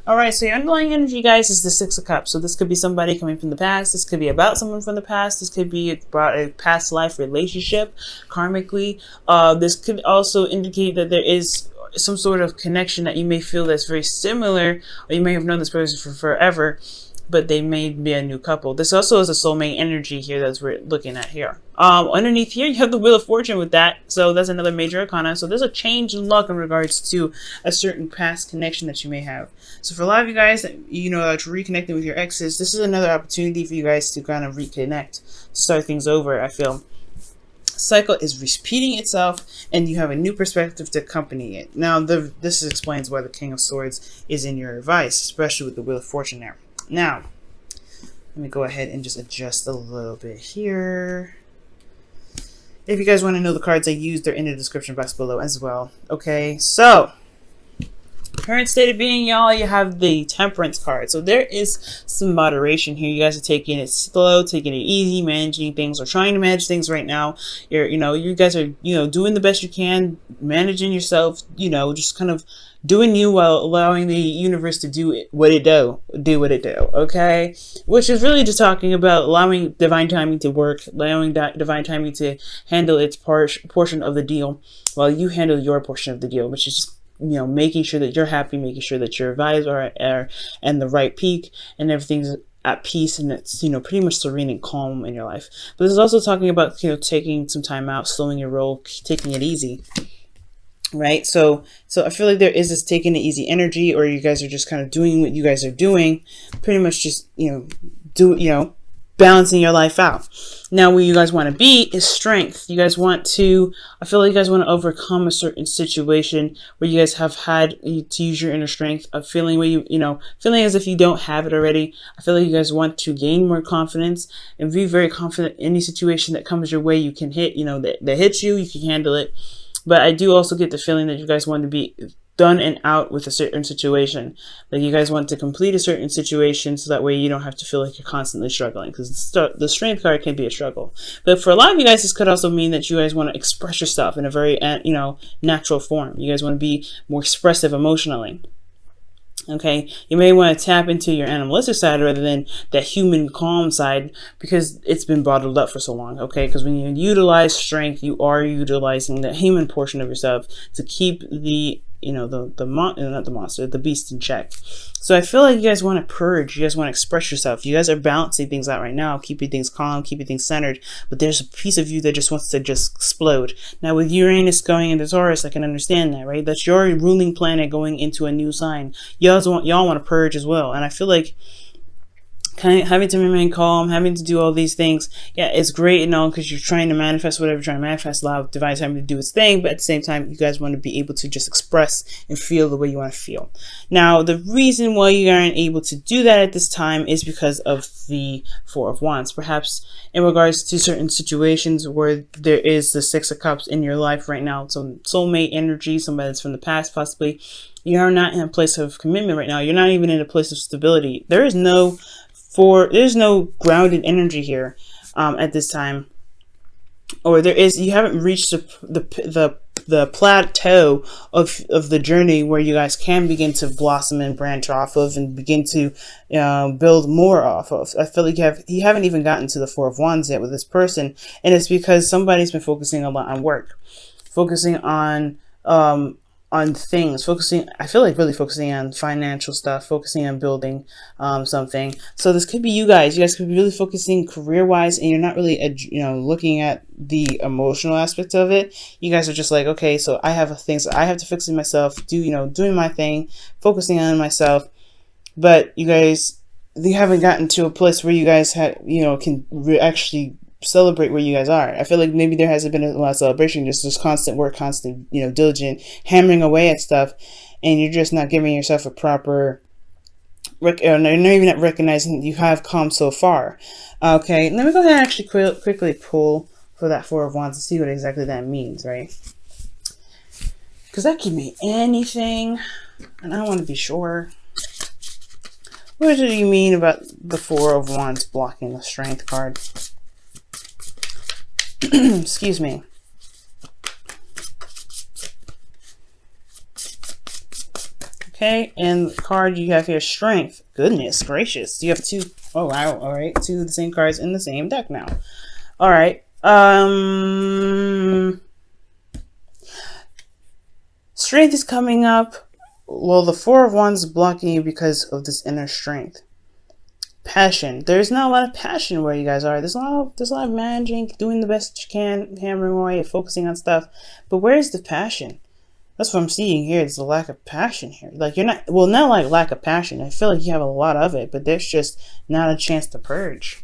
All right, so your underlying energy, guys, is the Six of Cups. So this could be somebody coming from the past. This could be about someone from the past. This could be about a past life relationship, karmically. This could also indicate that there is some sort of connection that you may feel that's very similar, or you may have known this person for forever, but they may be a new couple. This also is a soulmate energy here that we're looking at here. Underneath here, you have the Wheel of Fortune with that. So that's another major arcana. So there's a change in luck in regards to a certain past connection that you may have. So for a lot of you guys that, you know, are reconnecting with your exes, this is another opportunity for you guys to kind of reconnect, start things over, I feel. Cycle is repeating itself, and you have a new perspective to accompany it. Now, this explains why the King of Swords is in your advice, especially with the Wheel of Fortune there. Now, let me go ahead and just adjust a little bit here. If you guys want to know the cards I used, they're in the description box below as well. Okay, so current state of being, y'all, you have the Temperance card. So there is some moderation here. You guys are taking it slow, taking it easy, managing things, or trying to manage things right now. You guys are, doing the best you can, managing yourself, just kind of doing you while allowing the universe to do what it do, okay? Which is really just talking about allowing divine timing to work, allowing that divine timing to handle its portion of the deal while you handle your portion of the deal, which is just, making sure that you're happy, making sure that your vibes are and the right peak and everything's at peace, and it's, pretty much serene and calm in your life. But this is also talking about, taking some time out, slowing your roll, taking it easy. Right, so I feel like there is this taking it easy energy, or you guys are just kind of doing what you guys are doing, pretty much just balancing your life out. Now, where you guys want to be is strength. You guys want to, I feel like you guys want to overcome a certain situation where you guys have had to use your inner strength, a feeling where feeling as if you don't have it already. I feel like you guys want to gain more confidence and be very confident in any situation that comes your way. You can hit, that hits you, you can handle it. But I do also get the feeling that you guys want to be done and out with a certain situation. Like you guys want to complete a certain situation so that way you don't have to feel like you're constantly struggling, because the strength card can be a struggle. But for a lot of you guys, this could also mean that you guys want to express yourself in a very, natural form. You guys want to be more expressive emotionally. Okay, you may want to tap into your animalistic side rather than that human calm side, because it's been bottled up for so long. Okay, because when you utilize strength, you are utilizing the human portion of yourself to keep the the beast in check. So I feel like you guys want to purge, you guys want to express yourself. You guys are balancing things out right now, keeping things calm, keeping things centered, but there's a piece of you that just wants to just explode. Now with Uranus going into Taurus, I can understand that, right? That's your ruling planet going into a new sign. Y'all want to purge as well. And I feel like kind of having to remain calm, having to do all these things, yeah, it's great and all, because you're trying to manifest whatever you're trying to manifest, allow divine timing to do its thing, but at the same time, you guys want to be able to just express and feel the way you want to feel. Now, the reason why you aren't able to do that at this time is because of the Four of Wands. Perhaps in regards to certain situations where there is the Six of Cups in your life right now, so soulmate energy, somebody that's from the past possibly, you are not in a place of commitment right now. You're not even in a place of stability. There's no grounded energy here at this time, or you haven't reached the plateau of the journey where you guys can begin to blossom and branch off of and begin to build more off of. I feel like you haven't even gotten to the Four of Wands yet with this person, and it's because somebody's been focusing a lot on work, focusing on things, I feel like really focusing on financial stuff, focusing on building something. So this could be you guys could be really focusing career-wise, and you're not really looking at the emotional aspect of it. You guys are just like, okay, so I have things I have to fix in myself, doing my thing, focusing on myself. But you haven't gotten to a place where you guys can actually celebrate where you guys are. I feel like maybe there hasn't been a lot of celebration, just constant work, constant, diligent, hammering away at stuff, and you're just not giving yourself a proper, or you're not even recognizing that you have come so far. Okay, let me go ahead and actually quickly pull for that Four of Wands to see what exactly that means, right? Because that could mean anything, and I want to be sure. What do you mean about the Four of Wands blocking the Strength card? Excuse me. Okay, and the card you have here, Strength. Goodness gracious. You have two. Oh, wow. All right. Two of the same cards in the same deck now. All right. Strength is coming up. Well, the Four of Wands is blocking you because of this inner strength. Passion. There's not a lot of passion where you guys are. There's a lot of managing, doing the best you can, hammering away, focusing on stuff. But where's the passion? That's what I'm seeing here. There's a lack of passion here. Like you're not, well, not like lack of passion. I feel like you have a lot of it, but there's just not a chance to purge.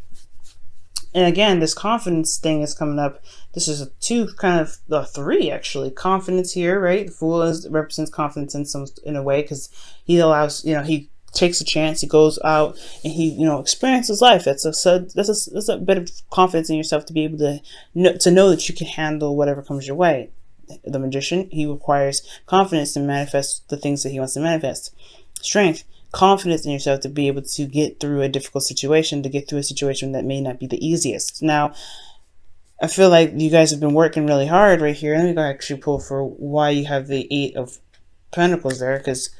And again, this confidence thing is coming up. This is a two, kind of the three actually. Confidence here, right? The Fool represents confidence in a way, because he allows, he takes a chance. He goes out and he, experiences life. That's a bit of confidence in yourself to be able to know that you can handle whatever comes your way. The Magician, he requires confidence to manifest the things that he wants to manifest. Strength, confidence in yourself to be able to get through a difficult situation, to get through a situation that may not be the easiest. Now, I feel like you guys have been working really hard right here. Let me go actually pull for why you have the Eight of Pentacles there, because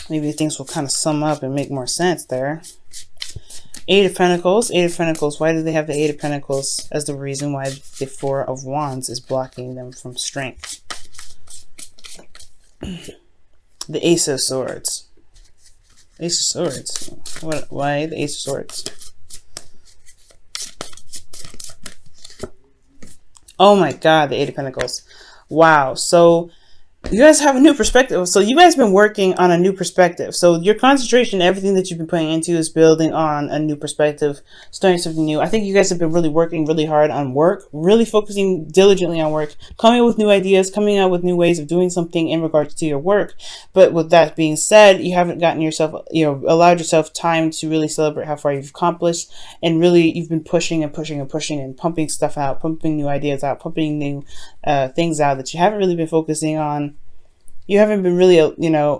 maybe things will kind of sum up and make more sense there. Eight of Pentacles. Eight of Pentacles. Why do they have the Eight of Pentacles as the reason why the Four of Wands is blocking them from strength? The Ace of Swords. Ace of Swords. Why the Ace of Swords? Oh my God, the Eight of Pentacles. Wow. So you guys have a new perspective. So you guys have been working on a new perspective. So your concentration, everything that you've been putting into is building on a new perspective, starting something new. I think you guys have been really working really hard on work, really focusing diligently on work, coming up with new ideas, coming out with new ways of doing something in regards to your work. But with that being said, you haven't gotten yourself, allowed yourself time to really celebrate how far you've accomplished. And really, you've been pushing and pushing and pushing and pumping stuff out, pumping new ideas out, pumping new things out that you haven't really been focusing on. You haven't been really,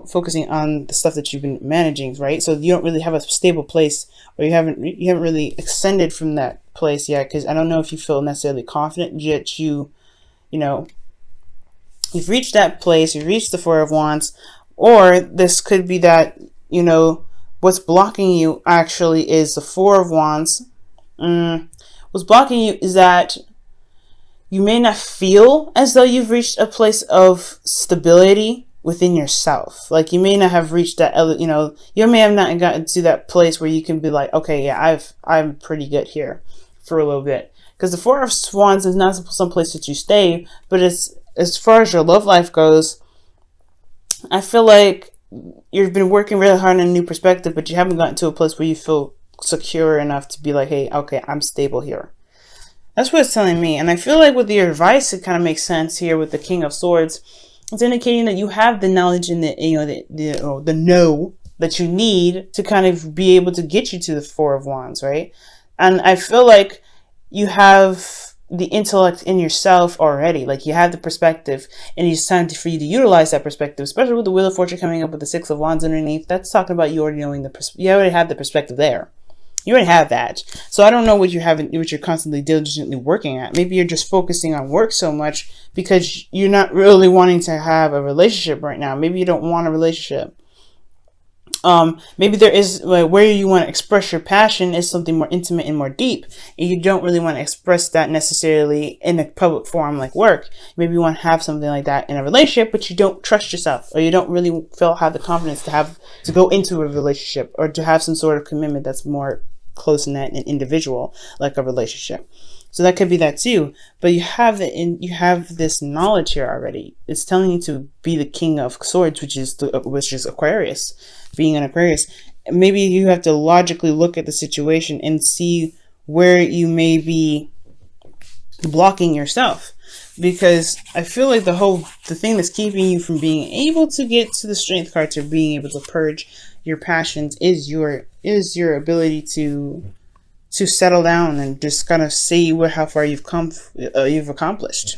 focusing on the stuff that you've been managing, right? So you don't really have a stable place, or you haven't really ascended from that place yet. Because I don't know if you feel necessarily confident yet. You've reached that place. You've reached the Four of Wands, or this could be that what's blocking you actually is the Four of Wands. What's blocking you is that you may not feel as though you've reached a place of stability within yourself. Like you may not have reached that, you may have not gotten to that place where you can be like, okay, yeah, I'm pretty good here for a little bit. Because the Four of Wands is not some place that you stay, but it's, as far as your love life goes, I feel like you've been working really hard on a new perspective, but you haven't gotten to a place where you feel secure enough to be like, hey, okay, I'm stable here. That's what it's telling me. And I feel like with your advice, it kind of makes sense here with the King of Swords. It's indicating that you have the knowledge and the know that you need to kind of be able to get you to the Four of Wands, right? And I feel like you have the intellect in yourself already. Like you have the perspective, and it's time for you to utilize that perspective, especially with the Wheel of Fortune coming up with the Six of Wands underneath. That's talking about you already knowing you already have the perspective there. You already have that. So I don't know what you're constantly diligently working at. Maybe you're just focusing on work so much because you're not really wanting to have a relationship right now. Maybe you don't want a relationship. Maybe there is where you want to express your passion is something more intimate and more deep, and you don't really want to express that necessarily in a public forum like work. Maybe you want to have something like that in a relationship, but you don't trust yourself, or you don't really have the confidence to go into a relationship, or to have some sort of commitment that's more close knit and individual, like a relationship. So that could be that too. But you have this knowledge here already. It's telling you to be the King of Swords, which is Aquarius. Being an Aquarius, maybe you have to logically look at the situation and see where you may be blocking yourself. Because I feel like the thing that's keeping you from being able to get to the Strength card, to being able to purge your passions, is your ability to settle down and just kind of see how far you've come, you've accomplished.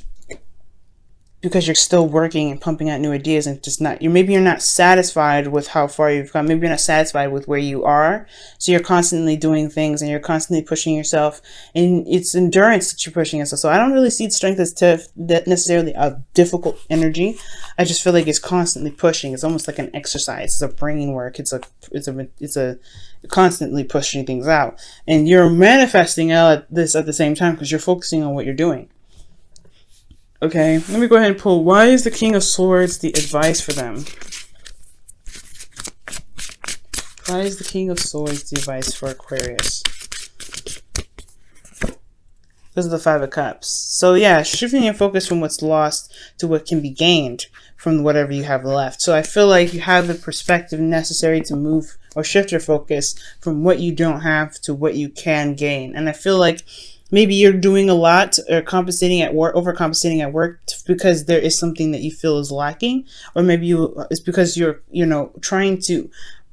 because you're still working and pumping out new ideas, and just not, you're not satisfied with how far you've come. Maybe you're not satisfied with where you are. So you're constantly doing things and you're constantly pushing yourself, and it's endurance that you're pushing yourself. So I don't really see strength as that necessarily a difficult energy. I just feel like it's constantly pushing. It's almost like an exercise. It's a brain work. It's a constantly pushing things out, and you're manifesting out this at the same time because you're focusing on what you're doing. Okay, let me go ahead and pull. Why is the King of Swords the advice for them? Why is the King of Swords the advice for Aquarius? Because of the Five of Cups. So yeah, shifting your focus from what's lost to what can be gained from whatever you have left. So I feel like you have the perspective necessary to move or shift your focus from what you don't have to what you can gain. And I feel like maybe you're doing a lot or compensating at work, overcompensating at work because there is something that you feel is lacking, or maybe it's because you're, trying to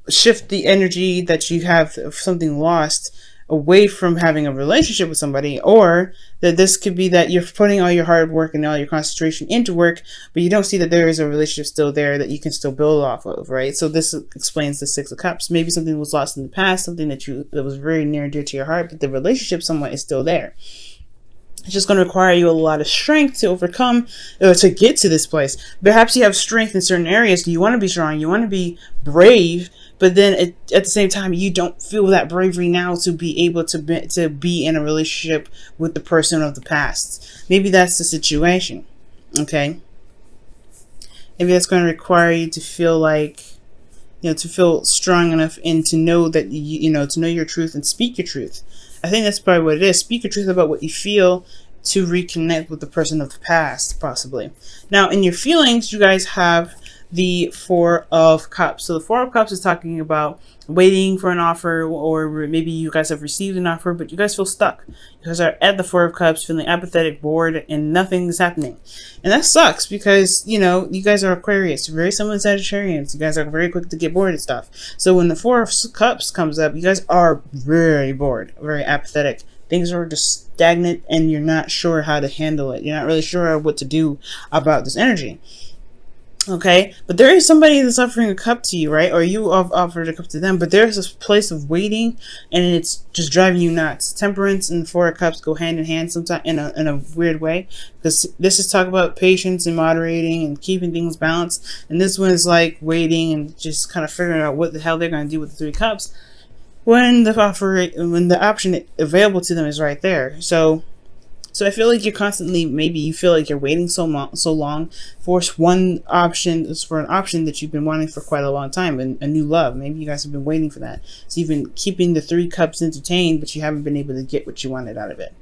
shift the energy that you have of something lost away from having a relationship with somebody, or that this could be that you're putting all your hard work and all your concentration into work, but you don't see that there is a relationship still there that you can still build off of, right? So this explains the Six of Cups. Maybe something was lost in the past, something that was very near and dear to your heart, but the relationship somewhat is still there. It's just going to require you a lot of strength to overcome, to get to this place. Perhaps you have strength in certain areas. You want to be strong. You want to be brave. But then at the same time, you don't feel that bravery now to be able to be in a relationship with the person of the past. Maybe that's the situation. Okay. Maybe that's going to require you to feel like, to feel strong enough and to know that, to know your truth and speak your truth. I think that's probably what it is. Speak your truth about what you feel to reconnect with the person of the past, possibly. Now, in your feelings, you guys have the Four of Cups. So the Four of Cups is talking about waiting for an offer, or maybe you guys have received an offer, but you guys feel stuck. You guys are at the Four of Cups, feeling apathetic, bored, and nothing is happening. And that sucks because, you guys are Aquarius, very similar to Sagittarians. You guys are very quick to get bored and stuff. So when the Four of Cups comes up, you guys are very bored, very apathetic. Things are just stagnant and you're not sure how to handle it. You're not really sure what to do about this energy. Okay, but there is somebody that's offering a cup to you, right? Or you have offered a cup to them, but there's this place of waiting and it's just driving you nuts. Temperance and Four of Cups go hand in hand sometimes in a weird way, because this is talk about patience and moderating and keeping things balanced, and this one is like waiting and just kind of figuring out what the hell they're going to do with the Three Cups when the option available to them is right there. So I feel like you're constantly, maybe you feel like you're waiting so long for an option that you've been wanting for quite a long time, and a new love. Maybe you guys have been waiting for that. So you've been keeping the Three Cups entertained, but you haven't been able to get what you wanted out of it.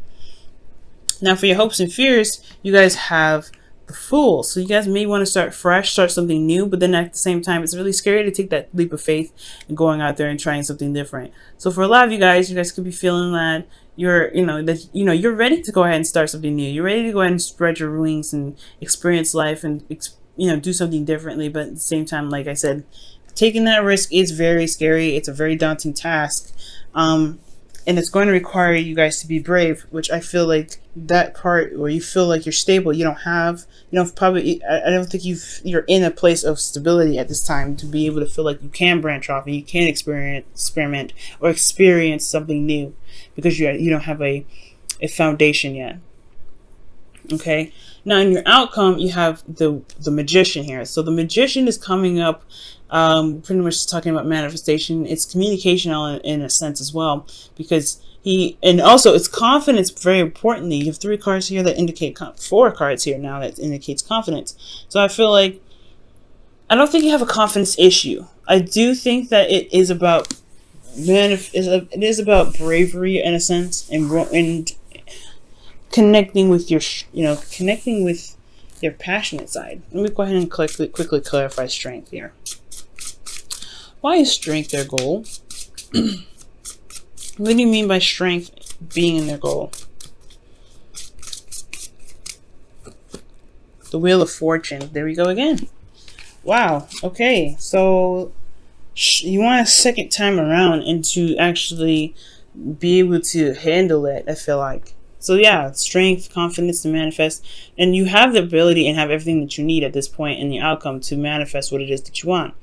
Now for your hopes and fears, you guys have the Fool. So you guys may want to start fresh, start something new, but then at the same time, it's really scary to take that leap of faith and going out there and trying something different. So for a lot of you guys could be feeling that you're ready to go ahead and start something new. You're ready to go ahead and spread your wings and experience life and do something differently. But at the same time, like I said, taking that risk is very scary. It's a very daunting task. And it's going to require you guys to be brave, which I feel like that part where you feel like you're stable, I don't think you're in a place of stability at this time to be able to feel like you can branch off and you can experiment or experience something new, because you don't have a foundation yet. Okay. Now in your outcome, you have the Magician here. So the Magician is coming up, pretty much talking about manifestation. It's communication in a sense as well, because and also it's confidence. Very importantly, you have 3 cards here that indicate 4 cards here now that indicates confidence. So I feel like I don't think you have a confidence issue. I do think that it is about bravery in a sense, and connecting with your passionate side. Let me go ahead and quickly clarify strength here. Why is strength their goal? What do you mean by strength being in their goal? The Wheel of Fortune. There we go again. Wow. Okay. So you want a second time around and to actually be able to handle it, I feel like. So yeah, strength, confidence to manifest, and you have the ability and have everything that you need at this point in the outcome to manifest what it is that you want.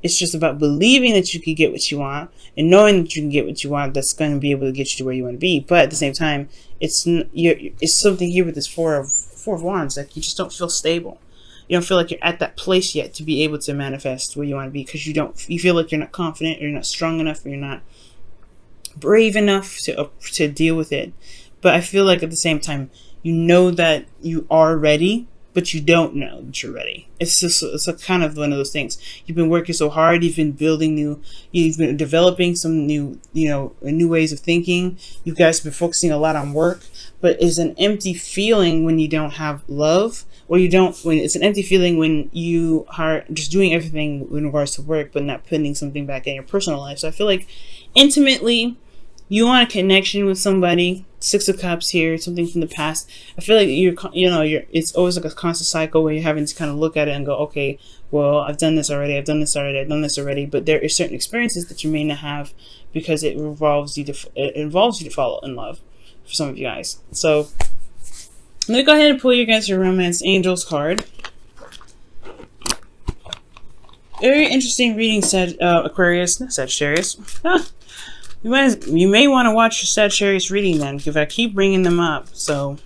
It's just about believing that you can get what you want and knowing that you can get what you want. That's going to be able to get you to where you want to be. But at the same time, it's something here with this four of wands. Like, you just don't feel stable. You don't feel like you're at that place yet to be able to manifest where you want to be, because you feel like you're not confident, or you're not strong enough, or you're not brave enough to deal with it. But I feel like at the same time, you know that you are ready, but you don't know that you're ready. It's a kind of one of those things. You've been working so hard. You've been you've been developing some new ways of thinking. You guys have been focusing a lot on work, but it's an empty feeling when you don't have love, or when it's an empty feeling when you are just doing everything in regards to work, but not putting something back in your personal life. So I feel like intimately, you want a connection with somebody. Six of Cups here, something from the past. I feel like it's always like a constant cycle where you're having to kind of look at it and go, okay, well, I've done this already, I've done this already, but there are certain experiences that you may not have, because it involves you to fall in love for some of you guys. So let me go ahead and pull you guys your Romance Angels card. Very interesting reading, Aquarius, not Sagittarius. You may want to watch your Sagittarius reading then, because I keep bringing them up. So,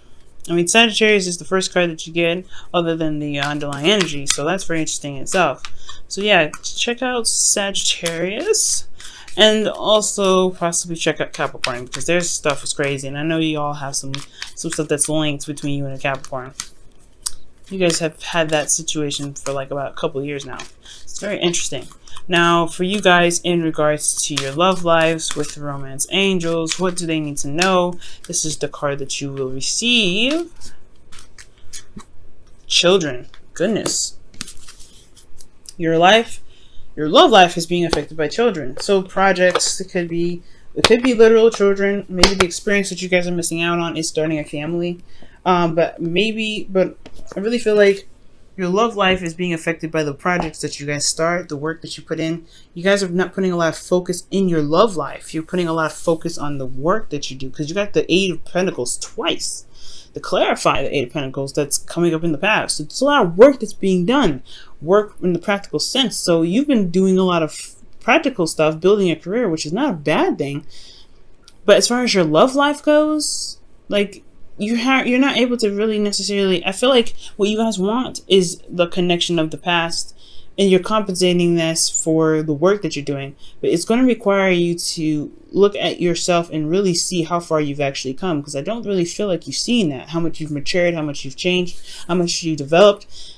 I mean, Sagittarius is the first card that you get, other than the underlying energy. So that's very interesting in itself. So yeah, check out Sagittarius, and also possibly check out Capricorn, because their stuff is crazy. And I know you all have some stuff that's linked between you and a Capricorn. You guys have had that situation for like about a couple of years now. It's very interesting. Now, for you guys, in regards to your love lives with the Romance Angels, what do they need to know? This is the card that you will receive. Children. Goodness. Your love life is being affected by children. So projects, it could be literal children. Maybe the experience that you guys are missing out on is starting a family. But I really feel like your love life is being affected by the projects that you guys start, the work that you put in. You guys are not putting a lot of focus in your love life. You're putting a lot of focus on the work that you do, because you got the Eight of Pentacles twice. To clarify the Eight of Pentacles that's coming up in the past. So it's a lot of work that's being done. Work in the practical sense. So you've been doing a lot of practical stuff, building a career, which is not a bad thing. But as far as your love life goes, like, you're not able to really necessarily, I feel like what you guys want is the connection of the past, and you're compensating this for the work that you're doing. But it's going to require you to look at yourself and really see how far you've actually come, because I don't really feel like you've seen that, how much you've matured, how much you've changed, how much you've developed,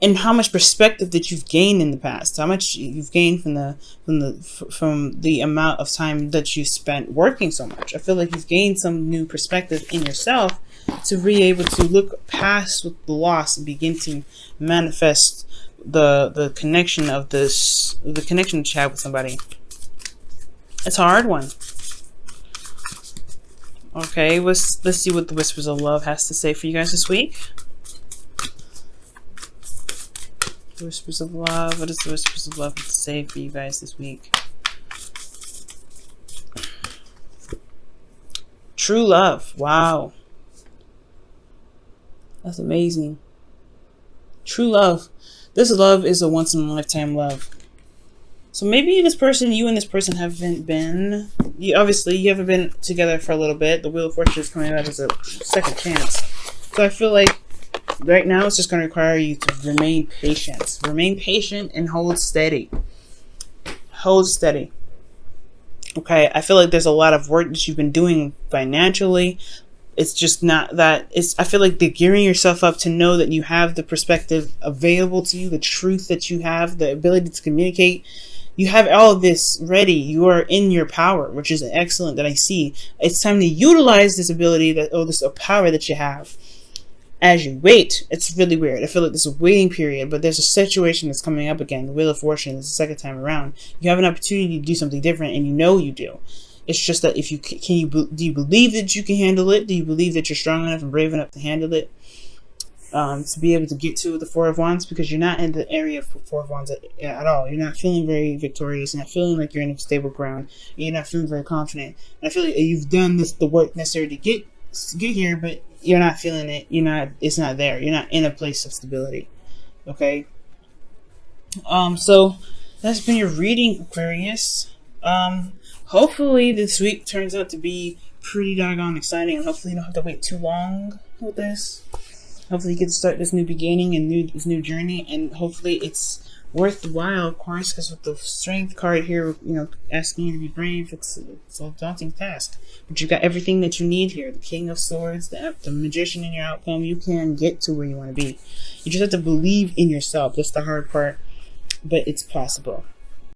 and how much perspective that you've gained in the past, how much you've gained from the amount of time that you spent working so much. I feel like you've gained some new perspective in yourself to be able to look past the loss and begin to manifest the connection the connection that you have with somebody. It's a hard one. Okay, let's see what the Whispers of Love has to say for you guys this week. Whispers of Love. What does the Whispers of Love have to say for you guys this week? True love. Wow. That's amazing. True love. This love is a once-in-a-lifetime love. So maybe you and this person haven't been... You haven't been together for a little bit. The Wheel of Fortune is coming out as a second chance. So I feel like right now, it's just going to require you to remain patient. Remain patient and hold steady. Hold steady. Okay, I feel like there's a lot of work that you've been doing financially. It's just not that. I feel like they're gearing yourself up to know that you have the perspective available to you, the truth that you have, the ability to communicate. You have all of this ready. You are in your power, which is excellent that I see. It's time to utilize this ability, this power that you have. As you wait, it's really weird. I feel like there's a waiting period, but there's a situation that's coming up again. The Wheel of Fortune is the second time around. You have an opportunity to do something different, and you know you do. It's just that if you do you believe that you can handle it? Do you believe that you're strong enough and brave enough to handle it? To be able to get to the Four of Wands, because you're not in the area of Four of Wands at all. You're not feeling very victorious. You're not feeling like you're in a stable ground. You're not feeling very confident. And I feel like you've done the work necessary to get get here, but you're not feeling it. It's not there. You're not in a place of stability. Okay. So that's been your reading, Aquarius. Hopefully this week turns out to be pretty doggone exciting, and hopefully you don't have to wait too long with this. Hopefully you get to start this new beginning and this new journey, and hopefully it's worthwhile, of course, because with the Strength card here, asking you to be brave, it's a daunting task. But you've got everything that you need here. The King of Swords, the Magician in your outcome. You can get to where you want to be. You just have to believe in yourself. That's the hard part, but it's possible.